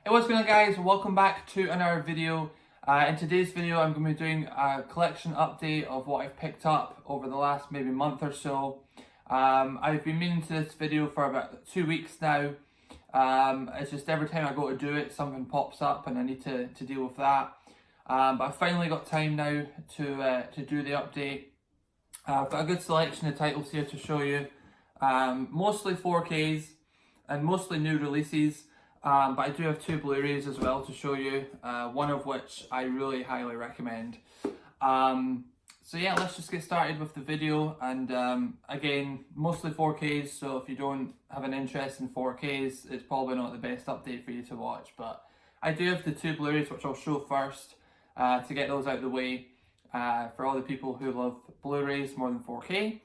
Hey, what's going on, guys? Welcome back to another video. In today's video I'm going to be doing a collection update of what I've picked up over the last maybe month or so. I've been meaning to this video for about 2 weeks now. It's just every time I go to do it something pops up and I need to deal with that. But I've finally got time now to do the update. I've got a good selection of titles here to show you. Mostly 4Ks and mostly new releases. But I do have two Blu-rays as well to show you, one of which I really highly recommend. So yeah, let's just get started with the video. And again, mostly 4Ks, so if you don't have an interest in 4Ks, it's probably not the best update for you to watch. But I do have the two Blu-rays, which I'll show first, to get those out of the way, for all the people who love Blu-rays more than 4K.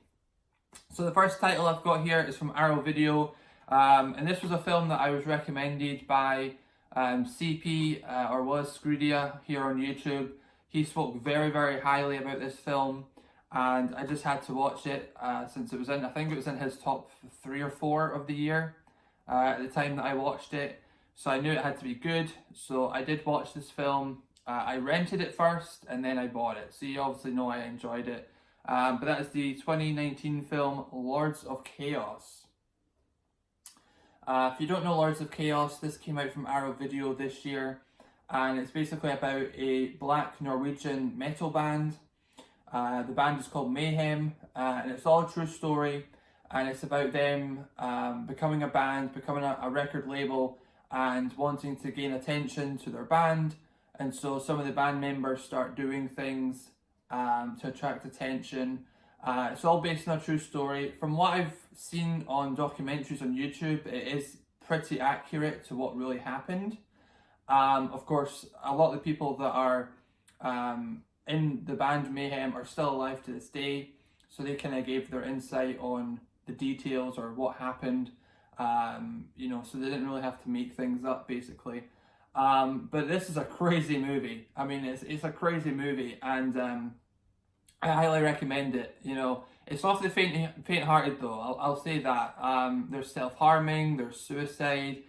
So the first title I've got here is from Arrow Video. And this was a film that I was recommended by CP, or was Scroodia here on YouTube. He spoke very, very highly about this film, and I just had to watch it since it was in, I think it was in his top 3 or 4 of the year at the time that I watched it. So I knew it had to be good, so I did watch this film. I rented it first and then I bought it, so you obviously know I enjoyed it. But that is the 2019 film Lords of Chaos. If you don't know Lords of Chaos, this came out from Arrow Video this year, and it's basically about a black Norwegian metal band. The band is called Mayhem, and it's all a true story, and it's about them becoming a band, becoming a record label, and wanting to gain attention to their band. And so some of the band members start doing things to attract attention. It's all based on a true story. From what I've seen on documentaries on YouTube, it is pretty accurate to what really happened. Of course, a lot of the people that are in the band Mayhem are still alive to this day, so they kind of gave their insight on the details or what happened, you know, so they didn't really have to make things up, basically. But this is a crazy movie. I mean, it's a crazy movie, and I highly recommend it. You know, it's not for the faint-hearted though. I'll say that. There's self-harming, there's suicide,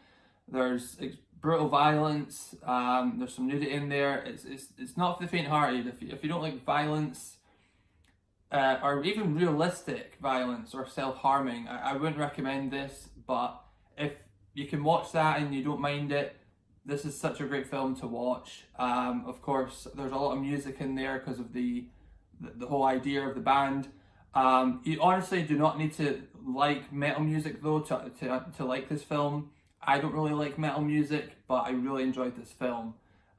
there's brutal violence. There's some nudity in there. It's not for the faint-hearted. If you don't like violence, or even realistic violence or self-harming, I wouldn't recommend this. But if you can watch that and you don't mind it, this is such a great film to watch. Of course, there's a lot of music in there because of the whole idea of the band. You honestly do not need to like metal music though to like this film. I don't really like metal music, but I really enjoyed this film.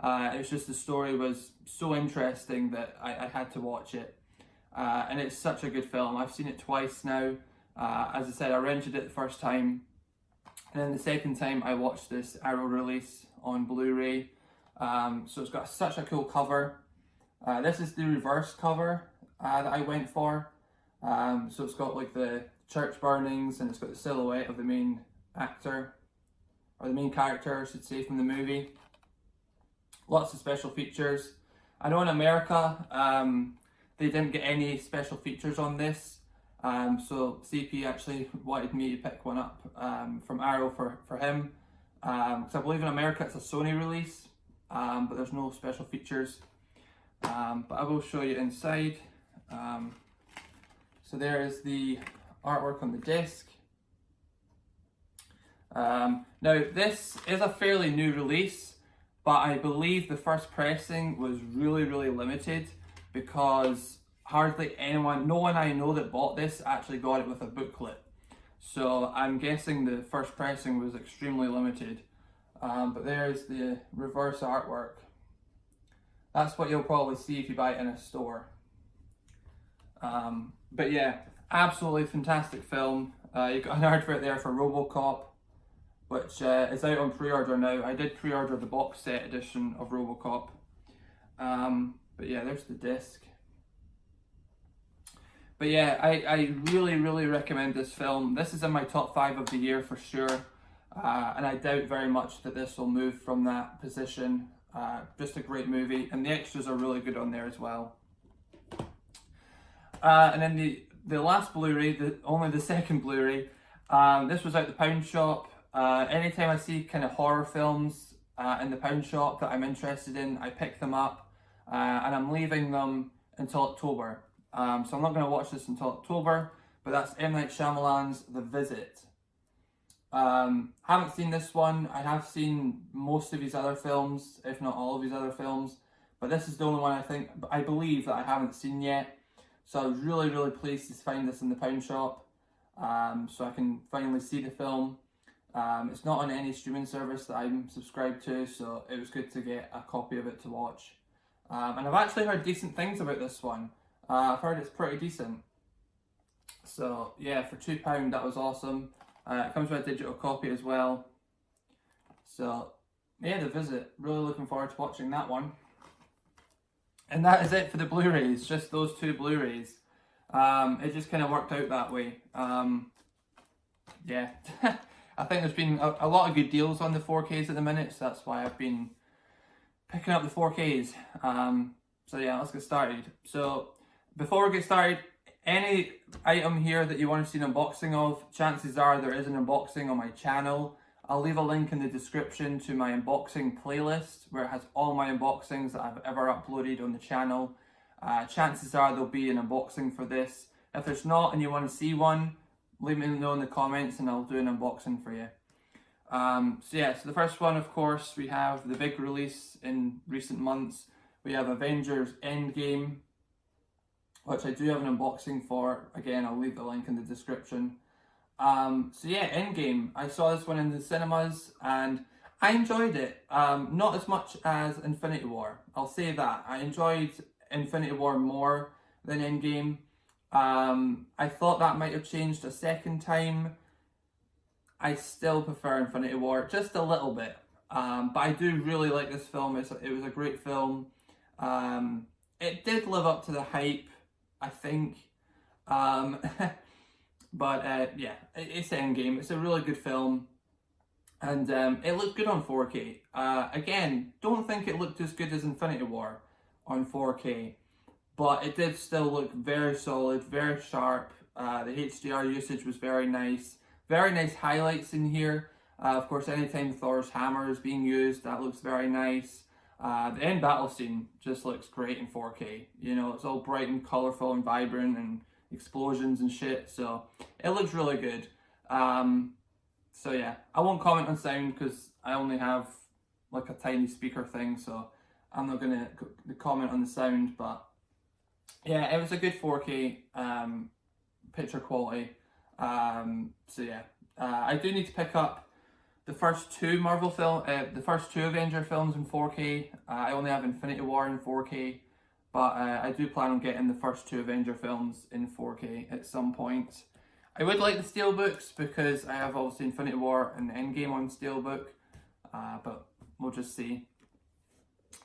It's just the story was so interesting that I had to watch it. And it's such a good film. I've seen it twice now. As I said, I rented it the first time, and then the second time I watched this Arrow release on Blu-ray. So it's got such a cool cover. This is the reverse cover that I went for. So it's got like the church burnings, and it's got the silhouette of the main actor, or the main character, I should say, from the movie. Lots of special features. I know in America they didn't get any special features on this, so CP actually wanted me to pick one up from Arrow for him. So I believe in America it's a Sony release, but there's no special features. But I will show you inside. So there is the artwork on the disc. Now this is a fairly new release, but I believe the first pressing was really, really limited, because hardly anyone, no one I know that bought this actually got it with a booklet. So I'm guessing the first pressing was extremely limited. But there's the reverse artwork. That's what you'll probably see if you buy it in a store. But yeah, absolutely fantastic film. You've got an advert there for RoboCop, which is out on pre-order now. I did pre-order the box set edition of RoboCop. But yeah, there's the disc. But yeah, I really, really recommend this film. This is in my top 5 of the year for sure. And I doubt very much that this will move from that position. Just a great movie, and the extras are really good on there as well. And then the last Blu-ray, only the second Blu-ray, this was out the pound shop. Anytime I see kind of horror films, in the pound shop that I'm interested in. I pick them up and I'm leaving them until October. So I'm not going to watch this until October, but that's M. Night Shyamalan's The Visit. Haven't seen this one. I have seen most of his other films, if not all of his other films, but this is the only one I believe that I haven't seen yet. So I was really, really pleased to find this in the pound shop, so I can finally see the film. It's not on any streaming service that I'm subscribed to, so it was good to get a copy of it to watch. And I've actually heard decent things about this one. I've heard it's pretty decent. So yeah, for £2 that was awesome. It comes with a digital copy as well. So yeah, The Visit. Really looking forward to watching that one. And that is it for the Blu-rays, just those 2 Blu-rays. It just kind of worked out that way. Yeah, I think there's been a lot of good deals on the 4Ks at the minute, so that's why I've been picking up the 4Ks. So yeah, let's get started. So before we get started, any item here that you want to see an unboxing of, chances are there is an unboxing on my channel. I'll leave a link in the description to my unboxing playlist where it has all my unboxings that I've ever uploaded on the channel. Chances are there'll be an unboxing for this. If there's not and you want to see one, leave me know in the comments and I'll do an unboxing for you. So yeah, so the first one, of course, we have the big release in recent months. We have Avengers Endgame, which I do have an unboxing for. Again, I'll leave the link in the description. So yeah, Endgame. I saw this one in the cinemas and I enjoyed it. Not as much as Infinity War. I'll say that. I enjoyed Infinity War more than Endgame. I thought that might have changed a second time. I still prefer Infinity War just a little bit. But I do really like this film. It was a great film. It did live up to the hype, I think. But yeah, it's Endgame. It's a really good film. And it looked good on 4K. Again, don't think it looked as good as Infinity War on 4K. But it did still look very solid, very sharp. The HDR usage was very nice. Very nice highlights in here. Of course, anytime Thor's hammer is being used, that looks very nice. The end battle scene just looks great in 4K. You know, it's all bright and colourful and vibrant and explosions and shit. So it looks really good. So yeah, I won't comment on sound because I only have like a tiny speaker thing. So I'm not going to comment on the sound. But yeah, it was a good 4K picture quality. So yeah, I do need to pick up the first 2 the first 2 Avenger films in 4K. I only have Infinity War in 4K, but I do plan on getting the first 2 Avenger films in 4K at some point. I would like the Steelbooks because I have obviously Infinity War and Endgame on Steelbook, but we'll just see.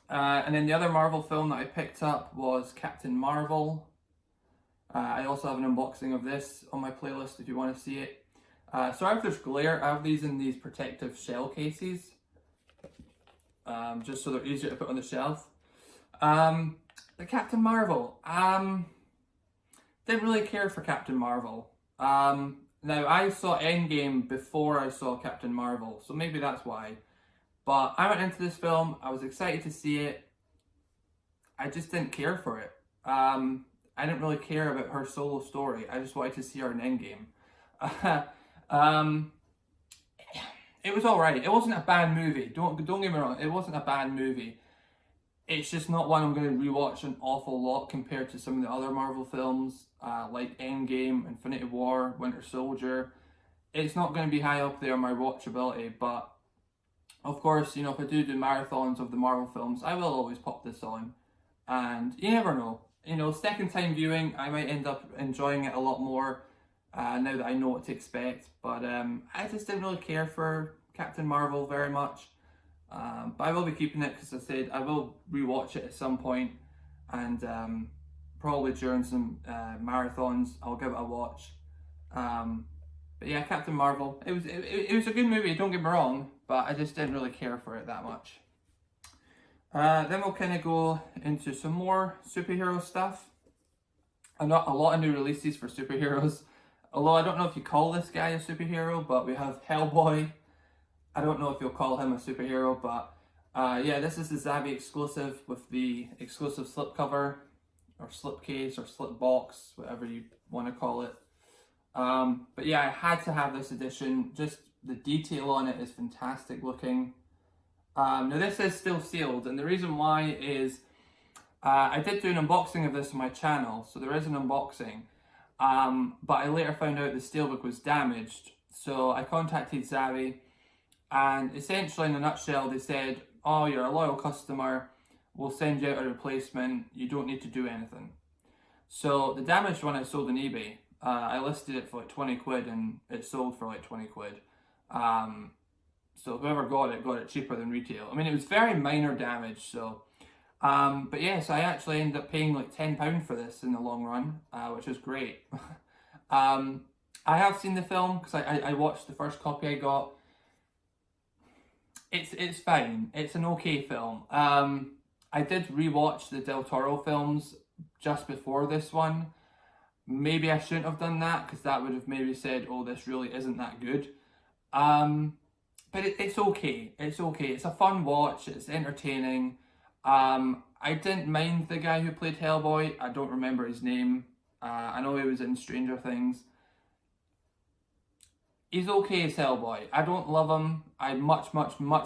And then the other Marvel film that I picked up was Captain Marvel. I also have an unboxing of this on my playlist if you want to see it. Sorry if there's glare. I have these in these protective shell cases, just so they're easier to put on the shelf. The Captain Marvel. Didn't really care for Captain Marvel. Now I saw Endgame before I saw Captain Marvel, so maybe that's why. But I went into this film, I was excited to see it. I just didn't care for it. I didn't really care about her solo story. I just wanted to see her in Endgame. It was alright. It wasn't a bad movie. Don't get me wrong. It wasn't a bad movie. It's just not one I'm going to rewatch an awful lot compared to some of the other Marvel films, like Endgame, Infinity War, Winter Soldier. It's not going to be high up there on my watchability, but of course, you know, if I do marathons of the Marvel films, I will always pop this on. And you never know. You know, second time viewing, I might end up enjoying it a lot more now that I know what to expect. But I just didn't really care for Captain Marvel very much. But I will be keeping it because I said I will rewatch it at some point, and probably during some marathons I'll give it a watch. But yeah, Captain Marvel. It was a good movie. Don't get me wrong, but I just didn't really care for it that much. Then we'll kind of go into some more superhero stuff. And not a lot of new releases for superheroes. Although I don't know if you call this guy a superhero, but we have Hellboy. I don't know if you'll call him a superhero, but Yeah, this is the Zavi exclusive with the exclusive slipcover, or slipcase, or slip box, whatever you want to call it. But yeah, I had to have this edition. Just the detail on it is fantastic looking. Now this is still sealed, and the reason why is I did do an unboxing of this on my channel, so there is an unboxing. But I later found out the Steelbook was damaged, so I contacted Zavi, and essentially in a nutshell they said, oh, you're a loyal customer, we'll send you out a replacement, you don't need to do anything. So the damaged one I sold on eBay. I listed it for like 20 quid and it sold for like 20 quid. So whoever got it cheaper than retail. I mean, it was very minor damage, so. But yeah, so I actually ended up paying like £10 for this in the long run, which was great. I have seen the film because I watched the first copy I got. It's fine. It's an okay film. I did rewatch the Del Toro films just before this one. Maybe I shouldn't have done that because that would have maybe said, oh, this really isn't that good. But it's okay. It's okay. It's a fun watch. It's entertaining. I didn't mind the guy who played Hellboy. I don't remember his name. I know he was in Stranger Things. He's okay as Hellboy. I don't love him. I much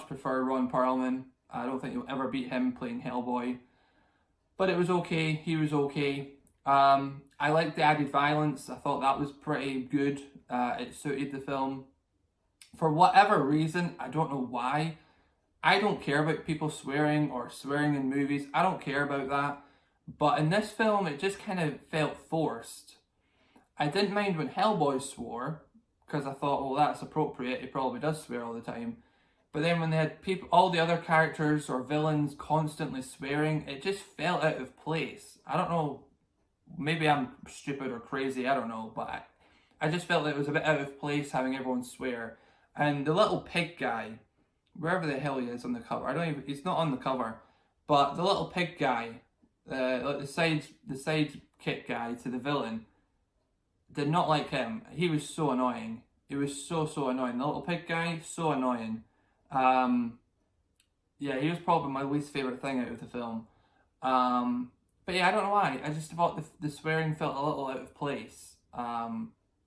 prefer Ron Perlman. I don't think you'll ever beat him playing Hellboy. But it was okay. He was okay. I liked the added violence. I thought that was pretty good. It suited the film. For whatever reason, I don't know why, I don't care about people swearing or swearing in movies. I don't care about that. But in this film, it just kind of felt forced. I didn't mind when Hellboy swore, because I thought, well, that's appropriate. He probably does swear all the time. But then when they had people, all the other characters or villains constantly swearing, it just felt out of place. I don't know. Maybe I'm stupid or crazy. I don't know. But I just felt that it was a bit out of place having everyone swear. And the little pig guy, wherever the hell he is on the cover, he's not on the cover, but the little pig guy, like the sidekick guy to the villain, did not like him. He was so annoying. He was so annoying. The little pig guy, so annoying. Yeah, he was probably my least favourite thing out of the film. But yeah, I don't know why. I just thought the swearing felt a little out of place.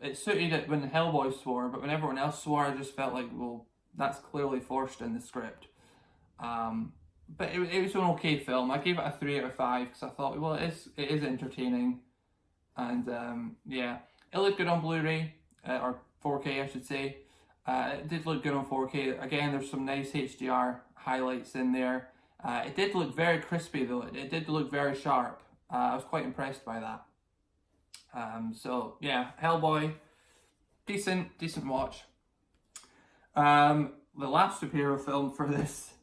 It suited it when Hellboy swore, but when everyone else swore, I just felt like, well, that's clearly forced in the script. But it was an okay film. I gave it a 3 out of 5 because I thought, well, it is entertaining. And yeah, it looked good on Blu-ray, or 4K I should say. It did look good on 4K. Again, there's some nice HDR highlights in there. It did look very crispy though. It did look very sharp. I was quite impressed by that. So yeah, Hellboy, decent watch. The last superhero film for this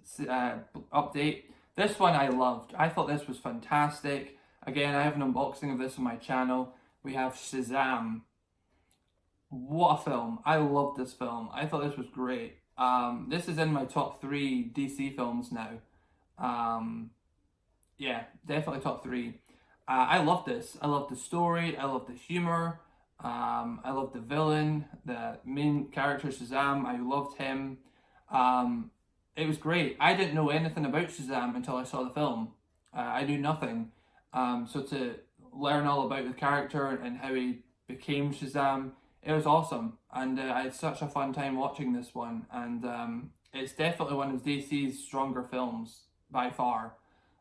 update, this one I loved. I thought this was fantastic. Again, I have an unboxing of this on my channel. We have Shazam. What a film. I loved this film. I thought this was great. This is in my top 3 DC films now. Yeah, definitely top 3. I love this. I love the story. I love the humor. I love the villain, the main character Shazam. I loved him. It was great. I didn't know anything about Shazam until I saw the film. I knew nothing. So to learn all about the character and how he became Shazam, it was awesome. And I had such a fun time watching this one. And it's definitely one of DC's stronger films by far.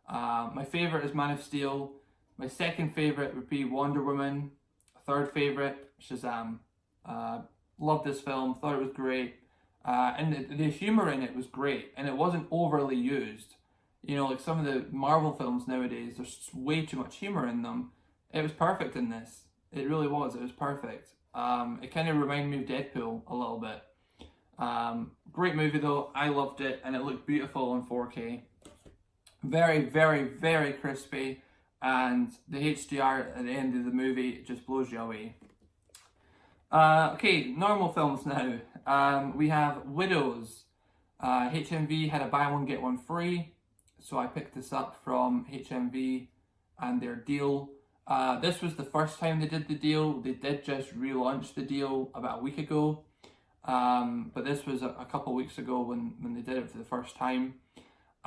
My favourite is Man of Steel. My second favourite would be Wonder Woman. Third favourite, Shazam. Loved this film, thought it was great. And the humour in it was great, and it wasn't overly used. You know, like some of the Marvel films nowadays, there's way too much humour in them. It was perfect in this. It really was, it was perfect. It kind of reminded me of Deadpool a little bit. Great movie though, I loved it, and it looked beautiful on 4K. Very crispy. And the HDR at the end of the movie just blows you away. Okay, normal films now. We have Widows. HMV had a buy one get one free, so I picked this up from HMV and their deal. This was the first time they did the deal. They did just relaunch the deal about a week ago, but this was a couple weeks ago when they did it for the first time.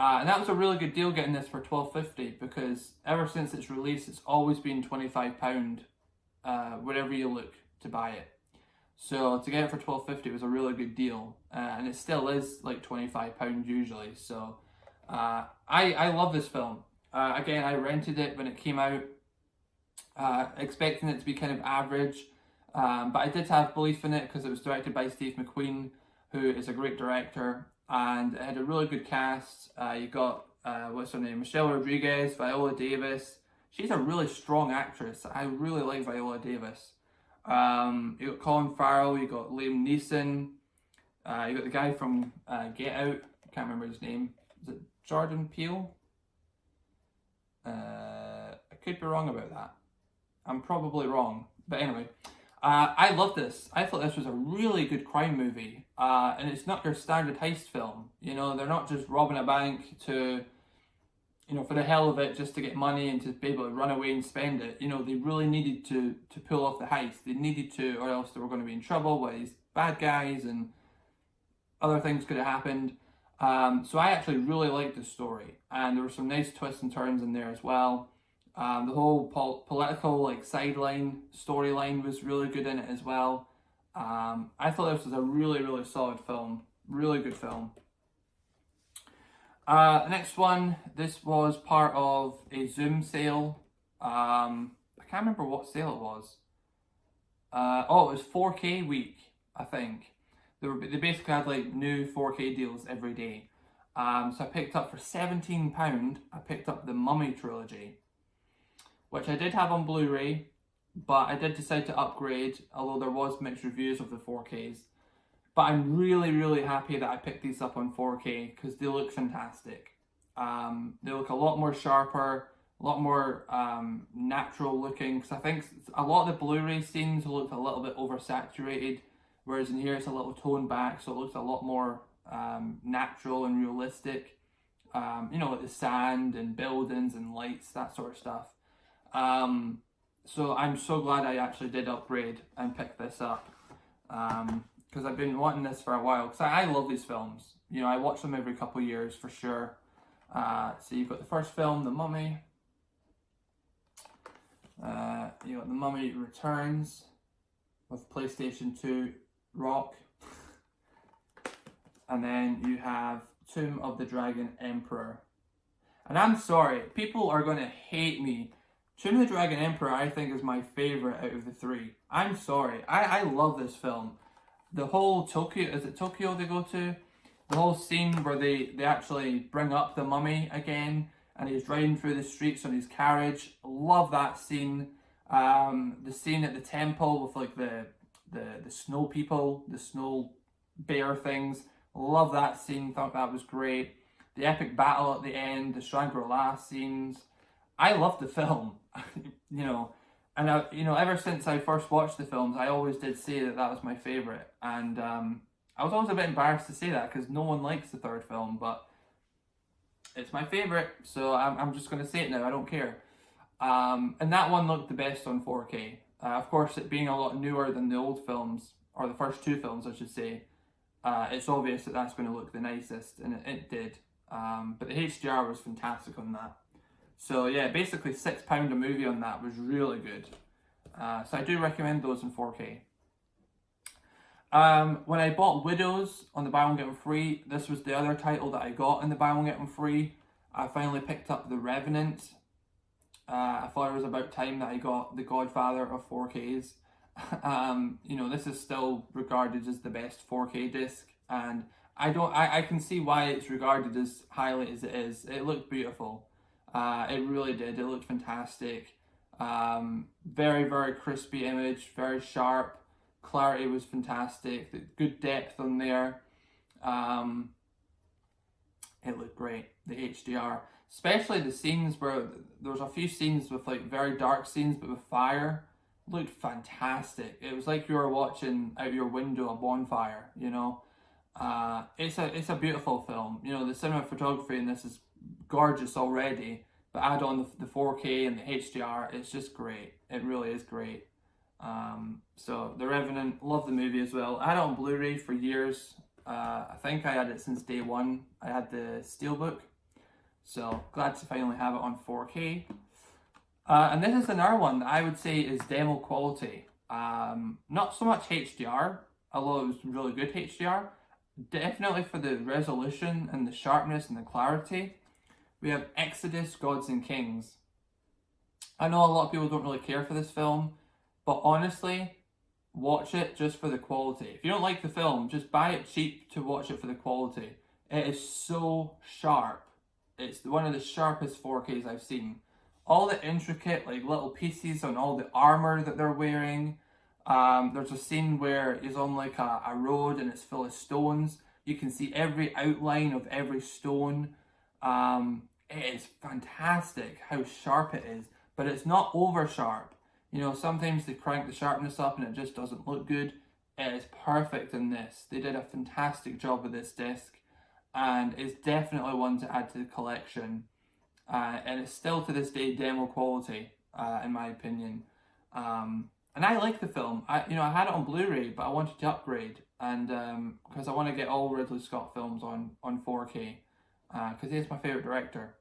And that was a really good deal getting this for $12.50, because ever since its release, it's always been £25 wherever you look to buy it. So to get it for $12.50 was a really good deal, and it still is like £25 usually. So I love this film. Again, I rented it when it came out, expecting it to be kind of average, but I did have belief in it because it was directed by Steve McQueen, who is a great director, and it had a really good cast. You got, what's her name, Michelle Rodriguez, Viola Davis. She's a really strong actress. I really like Viola Davis. You got Colin Farrell, you got Liam Neeson, you got the guy from Get Out, I can't remember his name. Is it Jordan Peele? I could be wrong about that. I'm probably wrong. But anyway, I love this. I thought this was a really good crime movie. And it's not your standard heist film. You know, they're not just robbing a bank to, you know, for the hell of it, just to get money and to be able to run away and spend it. You know, they really needed to pull off the heist. They needed to, or else they were going to be in trouble with these bad guys and other things could have happened. So I actually really liked the story, and there were some nice twists and turns in there as well. The whole political like sideline storyline was really good in it as well. I thought this was a really, really solid film. Really good film. The next one, this was part of a Zoom sale. I can't remember what sale it was. Oh, it was 4K week, I think. They basically had like new 4K deals every day. So I picked up for £17, I picked up the Mummy Trilogy, which I did have on Blu-ray, but I did decide to upgrade, although there was mixed reviews of the 4Ks. But I'm really, really happy that I picked these up on 4K because they look fantastic. They look a lot more sharper, a lot more natural looking, because I think a lot of the Blu-ray scenes looked a little bit oversaturated, whereas in here it's a little toned back, so it looks a lot more natural and realistic. You know, like the sand and buildings and lights, that sort of stuff. So I'm so glad I actually did upgrade and pick this up, because I've been wanting this for a while, because I love these films. You know, I watch them every couple of years for sure. So you've got the first film, The Mummy. You got The Mummy Returns with PlayStation 2 Rock. And then you have Tomb of the Dragon Emperor. And I'm sorry, people are going to hate me. Tomb of the Dragon Emperor, I think, is my favourite out of the three. I'm sorry. I love this film. The whole Tokyo, is it Tokyo they go to? The whole scene where they actually bring up the mummy again, and he's riding through the streets on his carriage. Love that scene. The scene at the temple with like the snow people, the snow bear things. Love that scene, thought that was great. The epic battle at the end, the Shangri-La scenes. I love the film, you know, and ever since I first watched the films, I always did say that was my favourite, and I was always a bit embarrassed to say that because no one likes the third film, but it's my favourite, so I'm just going to say it now, I don't care. And that one looked the best on 4K. Of course, it being a lot newer than the old films, or the first two films I should say, it's obvious that that's going to look the nicest, and it did. But the HDR was fantastic on that. So yeah, basically £6 a movie on that was really good. So I do recommend those in 4K. When I bought Widows on the buy one get one free, this was the other title that I got in the buy one get one free. I finally picked up The Revenant. I thought it was about time that I got the Godfather of 4Ks. You know, this is still regarded as the best 4K disc, and I can see why it's regarded as highly as it is. It looked beautiful. It really did. It looked fantastic. Very, very crispy image, very sharp. Clarity was fantastic. Good depth on there. It looked great. The HDR, especially the scenes where there was a few scenes with like very dark scenes, but with fire, looked fantastic. It was like you were watching out your window a bonfire. You know, it's a beautiful film. You know, the cinematography in this is gorgeous already, but add on the 4K and the HDR, it's just great. It really is great. So The Revenant, love the movie as well. I had it on Blu-ray for years. I think I had it since day one. I had the Steelbook. So glad to finally have it on 4K. And this is another one that I would say is demo quality. Not so much HDR, although it was really good HDR. Definitely for the resolution and the sharpness and the clarity. We have Exodus, Gods and Kings. I know a lot of people don't really care for this film, but honestly, watch it just for the quality. If you don't like the film, just buy it cheap to watch it for the quality. It is so sharp. It's one of the sharpest 4Ks I've seen. All the intricate like little pieces on all the armor that they're wearing. There's a scene where he's on like a road and it's full of stones. You can see every outline of every stone. It is fantastic how sharp it is, but it's not over sharp. You know, sometimes they crank the sharpness up and it just doesn't look good. It is perfect in this. They did a fantastic job with this disc, and it's definitely one to add to the collection. And it's still to this day demo quality, in my opinion. And I like the film. I had it on Blu-ray, but I wanted to upgrade, and because I want to get all Ridley Scott films on 4K, because he's my favorite director.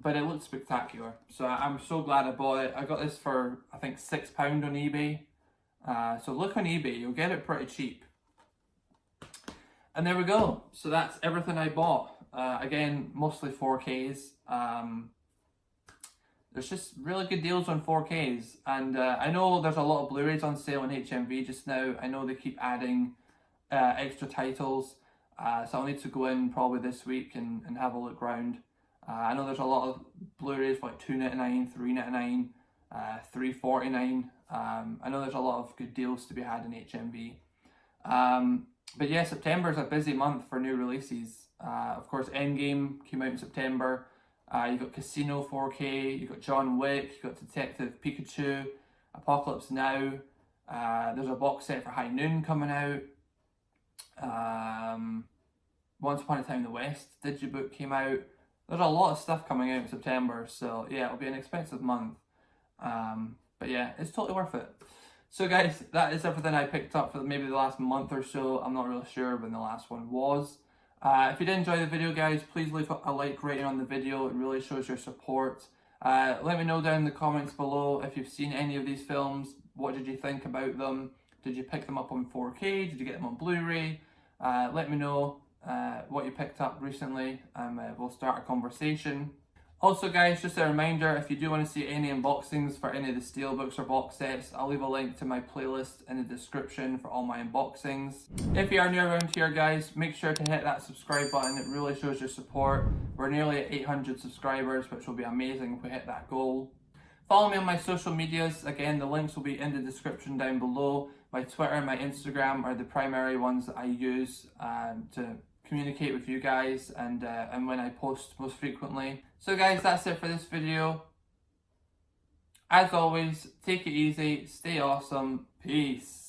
But it looks spectacular, so I'm so glad I bought it. I got this for I think £6 on eBay. So look on eBay, you'll get it pretty cheap. And there we go. So that's everything I bought. Again, mostly 4Ks. There's just really good deals on 4Ks, and I know there's a lot of Blu-rays on sale on HMV just now. I know they keep adding extra titles, so I'll need to go in probably this week and have a look around. I know there's a lot of Blu-rays for like $2.99, $3.99, $3.49. I know there's a lot of good deals to be had in HMV. But yeah, September is a busy month for new releases. Of course, Endgame came out in September. You've got Casino 4K, you've got John Wick, you've got Detective Pikachu, Apocalypse Now. There's a box set for High Noon coming out. Once Upon a Time in the West, Digibook came out. There's a lot of stuff coming out in September, so yeah, it'll be an expensive month. But yeah, it's totally worth it. So guys, that is everything I picked up for maybe the last month or so. I'm not really sure when the last one was. If you did enjoy the video, guys, please leave a like rating on the video. It really shows your support. Let me know down in the comments below if you've seen any of these films. What did you think about them? Did you pick them up on 4K? Did you get them on Blu-ray? Let me know what you picked up recently, and we'll start a conversation. Also guys, just a reminder, if you do want to see any unboxings for any of the Steelbooks or box sets, I'll leave a link to my playlist in the description for all my unboxings. If you are new around here guys, make sure to hit that subscribe button. It really shows your support. We're nearly at 800 subscribers, which will be amazing if we hit that goal. Follow me on my social medias. Again, the links will be in the description down below. My Twitter and my Instagram are the primary ones that I use to communicate with you guys and when I post most frequently. So guys, that's it for this video. As always, take it easy, stay awesome, peace.